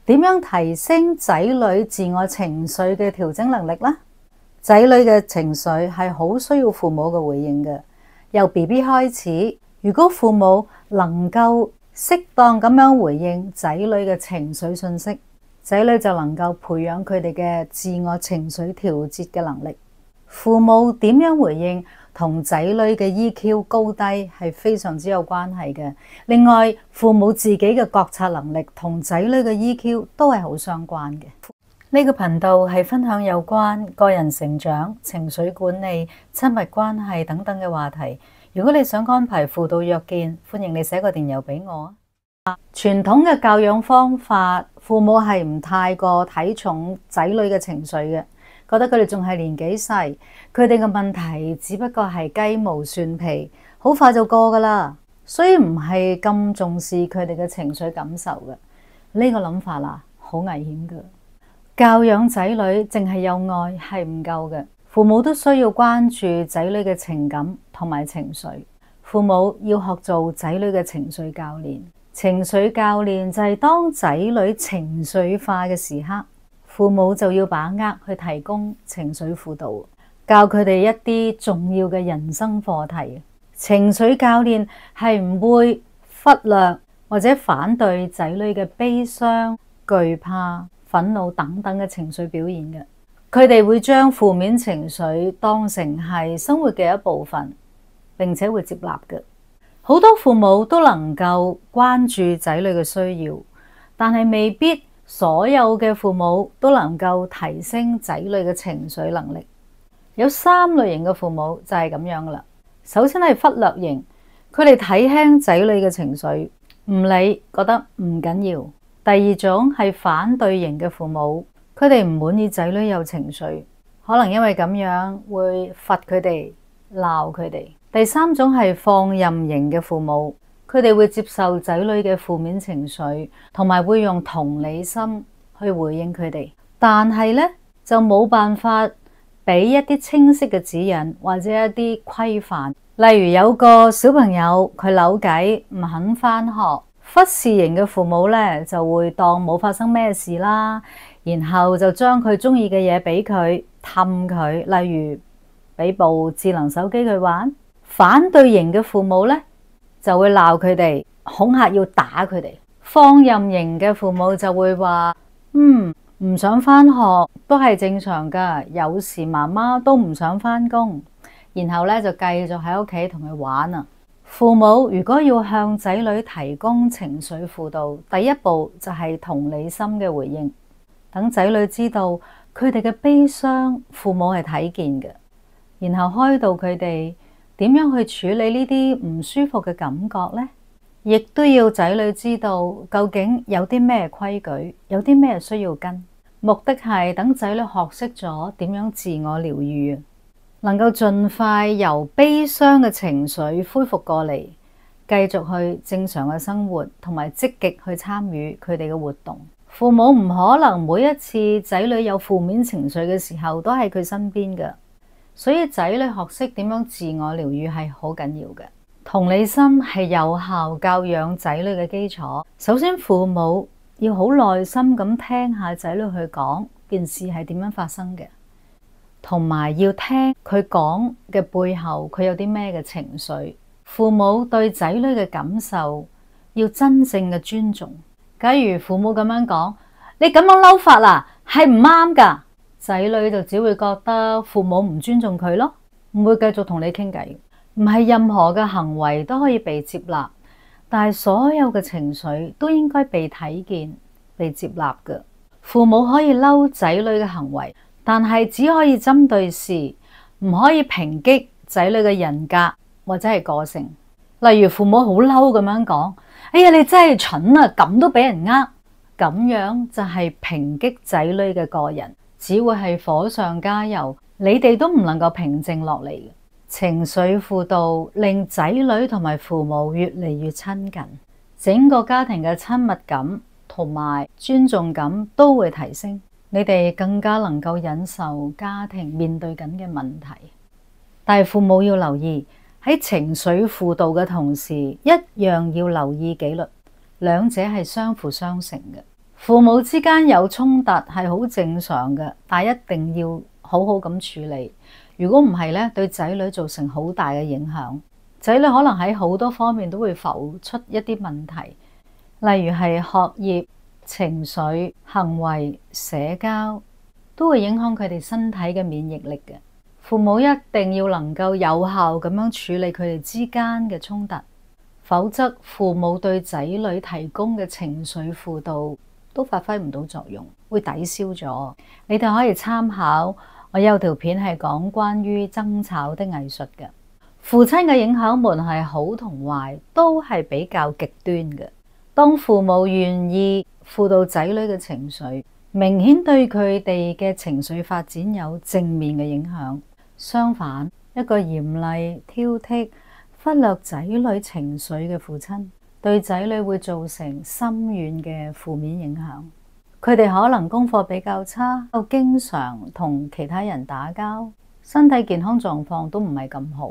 點樣提升仔女自我情緒嘅調整能力呢？仔女嘅情緒係好需要父母嘅回應嘅。由 BB 開始，如果父母能夠適當咁樣回應仔女嘅情緒訊息，仔女就能夠培養佢哋嘅自我情緒調節嘅能力。父母點樣回應同仔女嘅 EQ 高低係非常之有關係嘅。另外，父母自己嘅覺察能力同仔女嘅 EQ 都係好相關嘅。呢個頻道係分享有關個人成長、情緒管理、親密關係等等嘅話題。如果你想安排輔導約見，歡迎你寫個電郵俾我。傳統嘅教養方法，父母係唔太過睇重仔女嘅情緒嘅，覺得佢哋仲係年紀細，佢哋嘅問題只不過係雞毛蒜皮，好快就過噶啦，所以唔係咁重視佢哋嘅情緒感受嘅。呢個諗法啦，好危險噶。教養仔女淨係有愛係唔夠嘅，父母都需要關注仔女嘅情感同埋情緒。父母要學做仔女嘅情緒教練。情緒教練就係當仔女情緒化嘅時刻，父母就要把握去提供情緒輔導，教佢哋一啲重要嘅人生課題。情緒教練係唔會忽略或者反對仔女嘅悲傷、懼怕、憤怒等等嘅情緒表現嘅。佢哋會將負面情緒當成係生活嘅一部分，並且會接納嘅。好多父母都能夠關注仔女嘅需要，但係未必所有嘅父母都能夠提升仔女嘅情緒能力。有3類型嘅父母就係咁樣啦。首先係忽略型，佢哋睇輕仔女嘅情緒，唔理，覺得唔緊要。第二種係反對型嘅父母，佢哋唔滿意仔女有情緒，可能因為咁樣會罰佢哋、鬧佢哋。第三種係放任型嘅父母，佢哋會接受仔女嘅負面情緒，同埋會用同理心去回應佢哋，但係呢，就冇辦法俾一啲清晰嘅指引或者一啲規範。例如有個小朋友佢扭計唔肯返學，忽視型嘅父母呢，就會當冇發生咩事啦，然後就將佢中意嘅嘢俾佢，氹佢，例如俾部智能手機佢玩。反對型嘅父母呢，就會鬧佢哋，恐嚇要打佢哋。放任型嘅父母就會話唔想返學都係正常㗎，有時媽媽都唔想返工，然後呢，就繼續喺屋企同佢玩啊。父母如果要向仔女提供情緒輔導，第一步就係同理心嘅回應，等仔女知道佢哋嘅悲傷父母係睇見嘅，然後開導佢哋點樣去處理呢啲唔舒服嘅感覺呢？亦都要仔女知道究竟有啲咩規矩，有啲咩需要跟。目的係等仔女學識咗點樣自我療癒，能夠盡快由悲傷嘅情緒恢復過嚟，繼續去正常嘅生活，同埋積極去參與佢哋嘅活動。父母唔可能每一次仔女有負面情緒嘅時候都喺佢身邊嘅。所以仔女學識點樣自我療癒係好緊要嘅。同理心係有效教養仔女嘅基礎。首先，父母要好耐心咁聽下仔女去講件事係點樣發生嘅，同埋要聽佢講嘅背後佢有啲咩嘅情緒。父母對仔女嘅感受要真正嘅尊重。假如父母咁樣講，你咁樣嬲法啦，係唔啱㗎。仔女就只會覺得父母唔尊重佢咯，唔會繼續同你傾偈。唔係任何嘅行為都可以被接納，但係所有嘅情緒都應該被睇見、被接納嘅。父母可以嬲仔女嘅行為，但係只可以針對事，唔可以抨擊仔女嘅人格或者係個性。例如父母好嬲咁樣講：哎呀，你真係蠢啊，咁都俾人呃。咁樣就係抨擊仔女嘅個人，只會係火上加油，你哋都唔能夠平靜落嚟。情緒輔導令仔女同埋父母越嚟越親近，整個家庭嘅親密感同埋尊重感都會提升，你哋更加能夠忍受家庭面對緊嘅問題。但係父母要留意，喺情緒輔導嘅同時，一樣要留意紀律，兩者係相輔相成嘅。父母之間有衝突係好正常嘅，但係一定要好好咁處理。如果唔係咧，對仔女造成好大嘅影響。仔女可能喺好多方面都會浮出一啲問題，例如係學業、情緒、行為、社交，都會影響佢哋身體嘅免疫力嘅。父母一定要能夠有效咁樣處理佢哋之間嘅衝突，否則父母對仔女提供嘅情緒輔導都發揮唔到作用，會抵消咗。你哋可以參考，我有條片係講關於爭吵的藝術嘅。父親嘅影響門係好同壞，都係比較極端嘅。當父母願意輔導仔女嘅情緒，明顯對佢哋嘅情緒發展有正面嘅影響。相反，一個嚴厲、挑剔、忽略仔女情緒嘅父親，對仔女會造成深遠嘅負面影響。佢哋可能功課比較差，又經常同其他人打交，身體健康狀況都唔係咁好。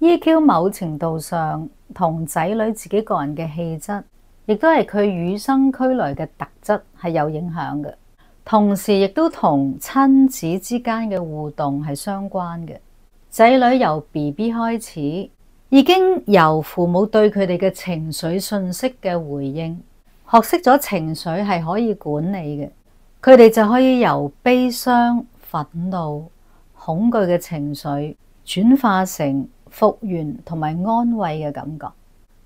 EQ 某程度上同仔女自己個人嘅氣質，亦都係佢與生俱來嘅特質係有影響嘅，同時亦都同親子之間嘅互動係相關嘅。仔女由 BB 開始，已經由父母對佢哋嘅情緒信息嘅回應，學識咗情緒係可以管理嘅，佢哋就可以由悲傷、憤怒、恐懼嘅情緒轉化成復原同埋安慰嘅感覺。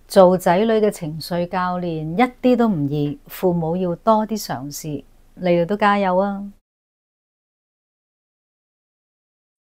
做仔女嘅情緒教練一啲都唔易，父母要多啲嘗試，你哋都加油啊！